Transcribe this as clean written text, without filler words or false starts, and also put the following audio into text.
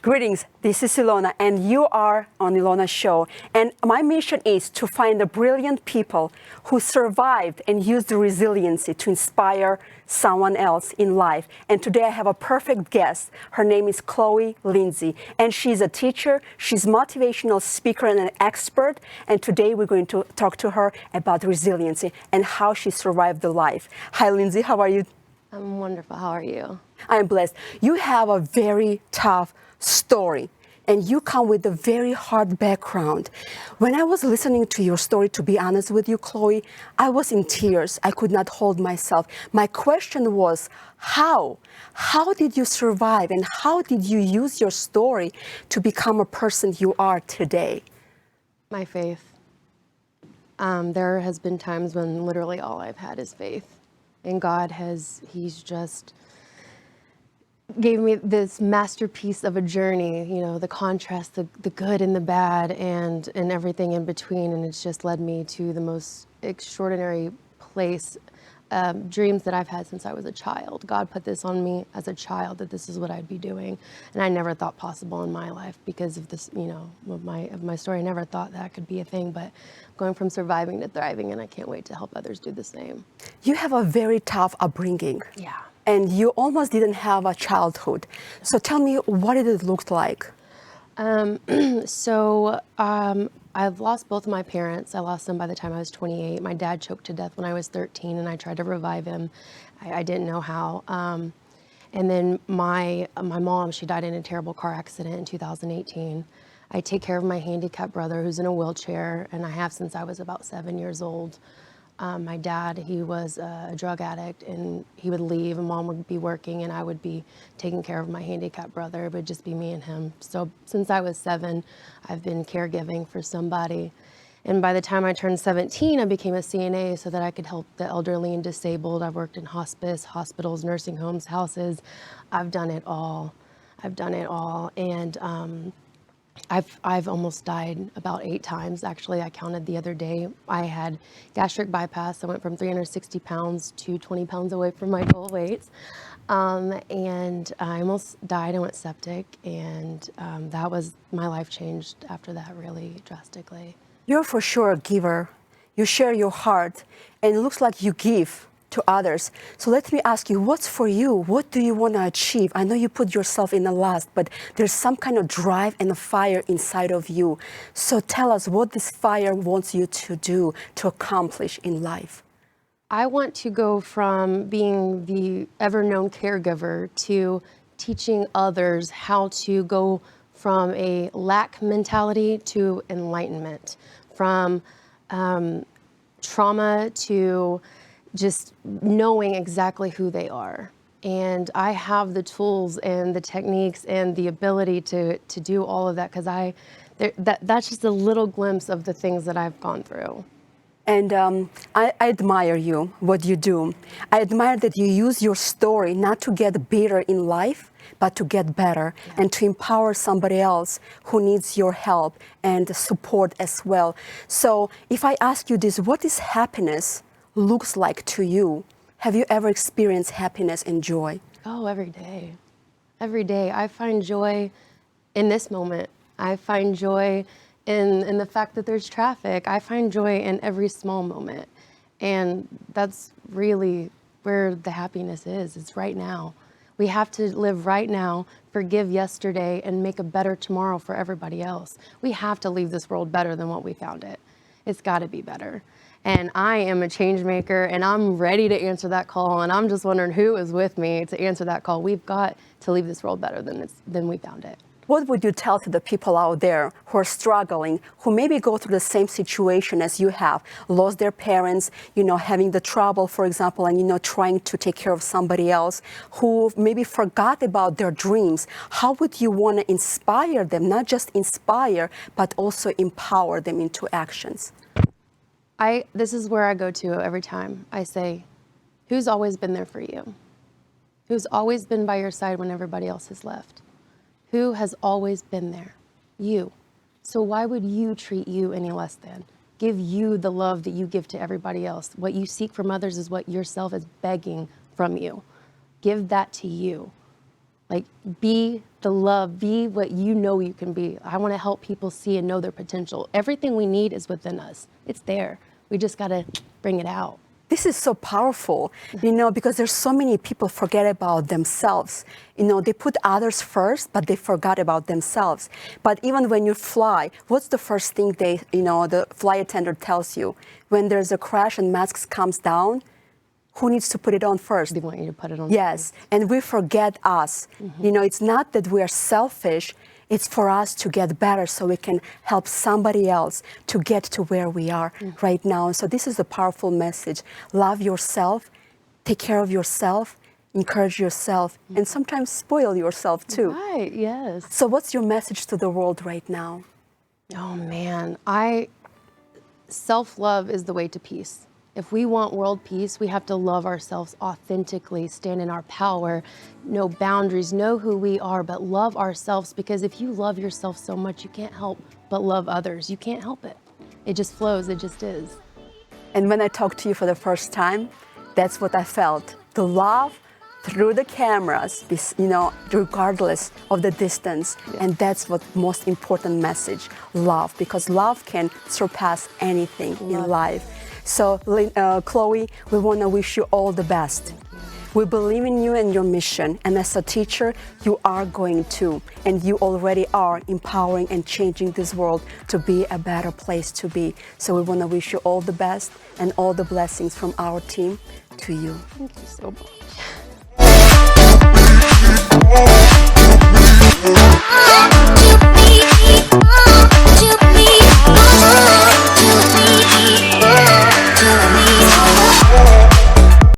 Greetings, this is Ilona, and you are on Ilona's show. And my mission is to find the brilliant people who survived and used the resiliency to inspire someone else in life. And today I have a perfect guest. Her name is Chloe Lindsey, and she's a teacher, she's a motivational speaker and an expert. And today we're going to talk to her about resiliency and how she survived the life. Hi, Lindsey, how are you? I'm wonderful. How are you? I'm blessed. You have a very tough story, and you come with a very hard background. When I was listening to your story, to be honest with you, Chloe, I was in tears. I could not hold myself. My question was, how? How did you survive, and how did you use your story to become a person you are today? My faith. There has been times when literally all I've had is faith. And He's just gave me this masterpiece of a journey, you know, the contrast, the good and the bad, and everything in between. And it's just led me to the most extraordinary place, dreams that I've had since I was a child. God put this on me as a child, that this is what I'd be doing. And I never thought possible in my life because of this, you know, of my story. I never thought that could be a thing, but going from surviving to thriving, and I can't wait to help others do the same. You have a very tough upbringing. Yeah. And you almost didn't have a childhood. So tell me, what did it look like? I've lost both of my parents. I lost them by the time I was 28. My dad choked to death when I was 13, and I tried to revive him. I didn't know how. And then my mom, she died in a terrible car accident in 2018. I take care of my handicapped brother who's in a wheelchair, and I have since I was about 7 years old. My dad, he was a drug addict, and he would leave, and mom would be working, and I would be taking care of my handicapped brother. It would just be me and him. So since I was 7, I've been caregiving for somebody. And by the time I turned 17, I became a CNA so that I could help the elderly and disabled. I've worked in hospice, hospitals, nursing homes, houses. I've done it all. And I've almost died about 8 times. Actually, I counted the other day. I had gastric bypass. I went from 360 pounds to 20 pounds away from my goal weight. And I almost died. I went septic, and that was, my life changed after that really drastically. You're for sure a giver. You share your heart, and it looks like you give to others. So let me ask you, what's for you? What do you want to achieve? I know you put yourself in the last, but there's some kind of drive and a fire inside of you. So tell us what this fire wants you to do, to accomplish in life. I want to go from being the ever-known caregiver to teaching others how to go from a lack mentality to enlightenment, from trauma to just knowing exactly who they are. And I have the tools and the techniques and the ability to do all of that, because that's just a little glimpse of the things that I've gone through. And I admire you, what you do. I admire that you use your story not to get bitter in life, but to get better, and to empower somebody else who needs your help and support as well. So if I ask you this, what is happiness looks like to you? Have you ever experienced happiness and joy? Oh, every day. Every day. I find joy in this moment. I find joy in the fact that there's traffic. I find joy in every small moment. And that's really where the happiness is. It's right now. We have to live right now, forgive yesterday, and make a better tomorrow for everybody else. We have to leave this world better than what we found it. It's got to be better. And I am a change maker, and I'm ready to answer that call. And I'm just wondering who is with me to answer that call. We've got to leave this world better than we found it. What would you tell to the people out there who are struggling, who maybe go through the same situation as you have, lost their parents, you know, having the trouble, for example, and, you know, trying to take care of somebody else, who maybe forgot about their dreams? How would you want to inspire them, not just inspire, but also empower them into actions? This is where I go to every time. I say, who's always been there for you? Who's always been by your side when everybody else has left? Who has always been there? You. So why would you treat you any less than? Give you the love that you give to everybody else. What you seek from others is what yourself is begging from you. Give that to you. Like, be the love, be what you know you can be. I want to help people see and know their potential. Everything we need is within us. It's there. We just got to bring it out. This is so powerful, because there's so many people forget about themselves. They put others first, but they forgot about themselves. But even when you fly, what's the first thing the flight attendant tells you? When there's a crash and masks comes down, who needs to put it on first? They want you to put it on. Yes, and we forget us. It's not that we are selfish. It's for us to get better so we can help somebody else to get to where we are right now. So this is a powerful message. Love yourself, take care of yourself, encourage yourself, and sometimes spoil yourself too. Right, yes. So what's your message to the world right now? Oh man, self-love is the way to peace. If we want world peace, we have to love ourselves authentically, stand in our power, know boundaries, know who we are, but love ourselves, because if you love yourself so much, you can't help but love others. You can't help it. It just flows, it just is. And when I talked to you for the first time, that's what I felt. The love through the cameras, regardless of the distance. Yeah. And that's what most important message, love, because love can surpass anything in life. So, Chloe, we want to wish you all the best. We believe in you and your mission, and as a teacher, you are going to, and you already are empowering and changing this world to be a better place to be. So we want to wish you all the best and all the blessings from our team to you. Thank you so much.